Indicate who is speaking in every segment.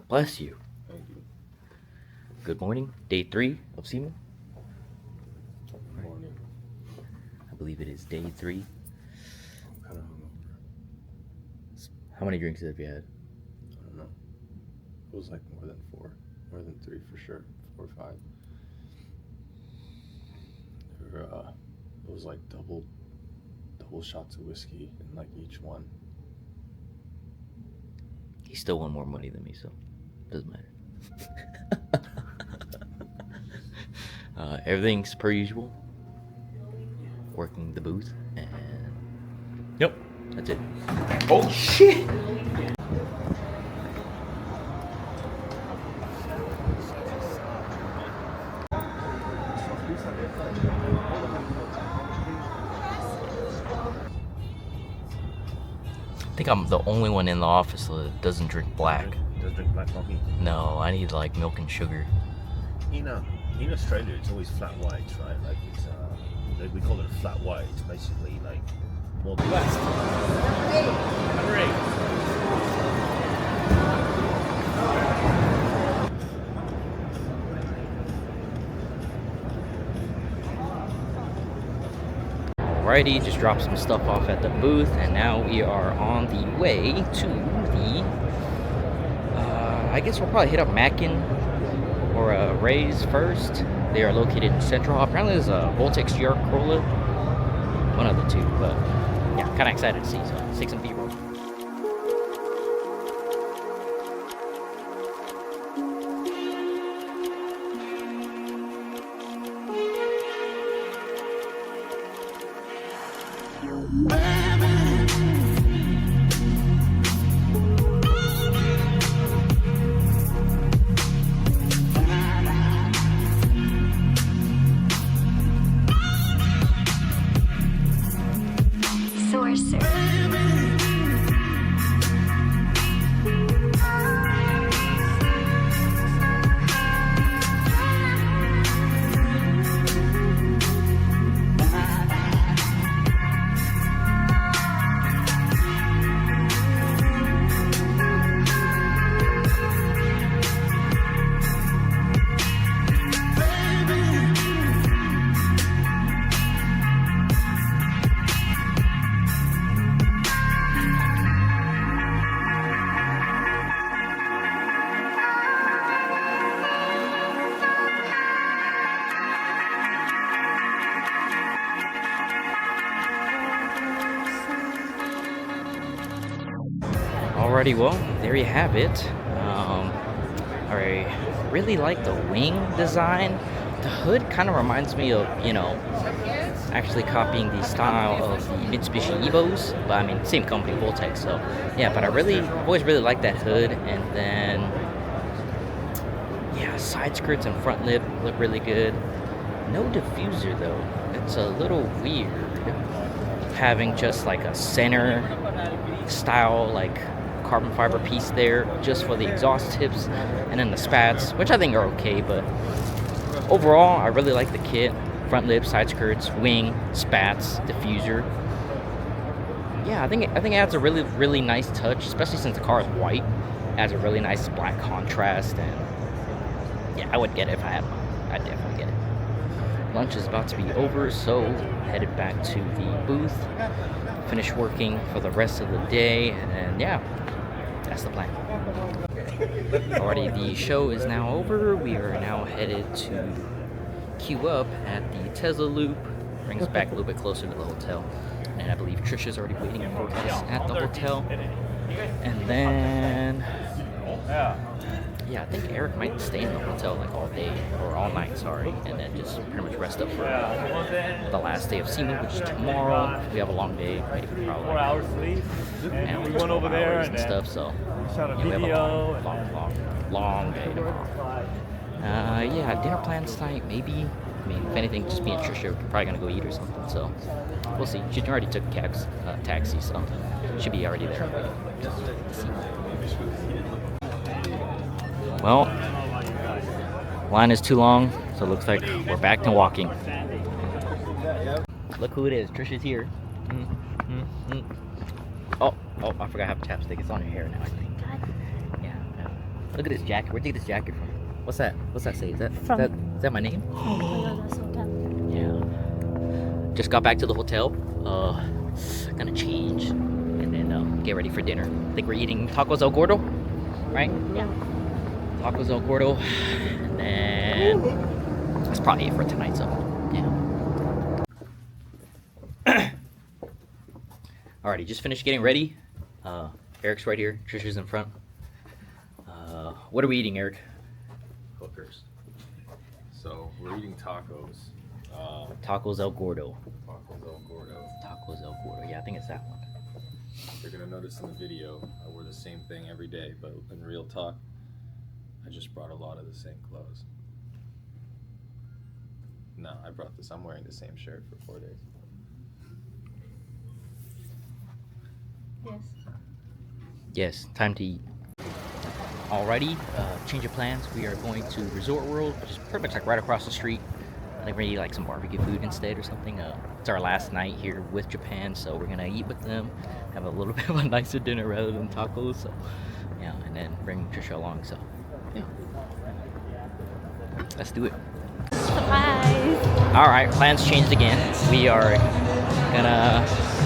Speaker 1: Bless you.
Speaker 2: Thank you.
Speaker 1: Good morning. Day 3 of SEMA.
Speaker 2: Good morning.
Speaker 1: I believe it is day 3.
Speaker 2: I'm kind of hungover.
Speaker 1: How many drinks have you had?
Speaker 2: I don't know. It was like more than 4. More than 3 for sure. 4 or 5. It was like double shots of whiskey in like each one.
Speaker 1: He still won more money than me, so doesn't matter. Everything's per usual. Working the booth, and yep, that's it. Oh shit! I think I'm the only one in the office that doesn't drink black.
Speaker 3: Doesn't drink black coffee?
Speaker 1: No, I need like milk and sugar.
Speaker 3: In Australia, it's always flat whites, right? Like it's like we call it a flat white. It's basically like more blessed.
Speaker 1: Alrighty, just dropped some stuff off at the booth, and now we are on the way to the. I guess we'll probably hit up Mackin or Ray's first. They are located in Central. Apparently, there's a Voltex GR Corolla. One of the two, but yeah, kind of excited to see. So, 6 and B-roll.
Speaker 4: SORCER.
Speaker 1: Alrighty, well, there you have it. I really like the wing design. The hood kind of reminds me of, actually copying the style of the Mitsubishi Evos, but I mean, same company, Voltex, so yeah, but always really liked that hood. And then, yeah, side skirts and front lip look really good. No diffuser though. It's a little weird having just like a center style, like carbon fiber piece there just for the exhaust tips, and then the spats, which I think are okay, but overall I really like the kit. Front lip, side skirts, wing, spats, diffuser. Yeah, I think it adds a really nice touch, especially since the car is white. It adds a really nice black contrast, and yeah, I would get it if I had one. I'd definitely get it. Lunch is about to be over, so headed back to the booth, finish working for the rest of the day, and yeah, that's the plan. Alrighty, the show is now over. We are now headed to queue up at the Tesla Loop. Bring us back a little bit closer to the hotel. And I believe Trisha's already waiting for us at the hotel. And then, yeah, I think Eric might stay in the hotel like all day, or all night, sorry, and then just pretty much rest up for the last day of SEMA, which is tomorrow. We have a long day, maybe probably 4 hours sleep, and we went over there and stuff. So yeah, we have a long day tomorrow. Yeah, dinner plans tonight, maybe. I mean, if anything, just me and Trisha, we're probably gonna go eat or something. So we'll see. She already took taxi, so should be already there. Well, line is too long, so it looks like we're back to walking. Look who it is. Trisha's here. Oh, I forgot I have chapstick. It's on her hair now, I think. Yeah. Look at this jacket. Where'd you get this jacket from? What's that? What's that say? Is that
Speaker 4: From-
Speaker 1: is that my name?
Speaker 4: Toyota's hotel.
Speaker 1: Yeah. Just got back to the hotel. Gonna change and then get ready for dinner. I think we're eating tacos El Gordo, right?
Speaker 4: Yeah.
Speaker 1: Tacos El Gordo, and then that's probably it for tonight. So, yeah. Alrighty, just finished getting ready. Eric's right here. Trisha's in front. What are we eating, Eric?
Speaker 2: Hookers. So we're eating tacos.
Speaker 1: Tacos El Gordo.
Speaker 2: Tacos El Gordo.
Speaker 1: Tacos El Gordo. Yeah, I think it's that one.
Speaker 2: You're gonna notice in the video I wear the same thing every day, but in real talk, I just brought a lot of the same clothes. No, I brought this. I'm wearing the same shirt for 4 days.
Speaker 4: Yes.
Speaker 1: Yes, time to eat. Alrighty, change of plans. We are going to Resort World, which is pretty much like right across the street. I think we're gonna eat like some barbecue food instead or something. It's our last night here with Japan, so we're gonna eat with them, have a little bit of a nicer dinner rather than tacos. So, yeah, and then bring Trisha along. So, yeah, let's do it.
Speaker 4: Surprise!
Speaker 1: Alright, plans changed again. We are gonna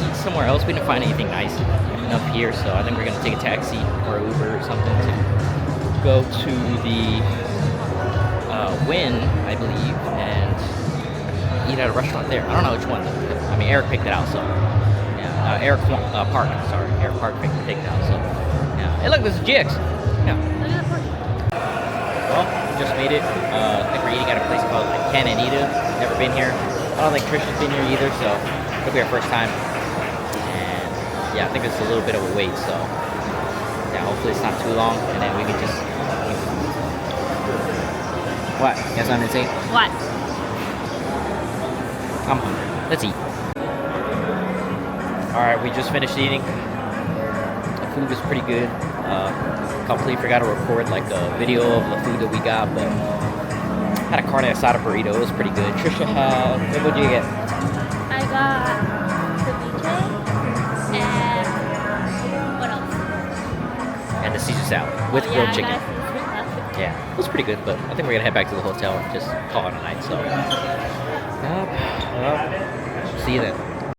Speaker 1: eat somewhere else. We didn't find anything nice enough here, so I think we're gonna take a taxi or Uber or something to go to the Wynn, I believe, and eat at a restaurant there. I don't know which one though. I mean, Eric picked it out, so yeah. Eric Park, sorry, Eric Park picked it out. So yeah. Hey, look, this is GX. Yeah.
Speaker 4: Look at the pork.
Speaker 1: Well, we just made it. I think we're eating at a place called like Cananita. Never been here. I don't think Christian's been here either, so it'll be our first time. And yeah, I think it's a little bit of a wait, so yeah, hopefully it's not too long, and then we can just. What? You got something to say?
Speaker 4: What?
Speaker 1: I'm hungry. Let's eat. Alright, we just finished eating. The food was pretty good. Completely forgot to record like a video of the food that we got, but had a carne asada burrito. It was pretty good. Trisha had, what did you get?
Speaker 4: I got ceviche and what else?
Speaker 1: And the Caesar salad with grilled
Speaker 4: I
Speaker 1: chicken.
Speaker 4: got Caesar salad.
Speaker 1: Yeah, it was pretty good, but I think we're gonna head back to the hotel and just call it a night. So, see you then.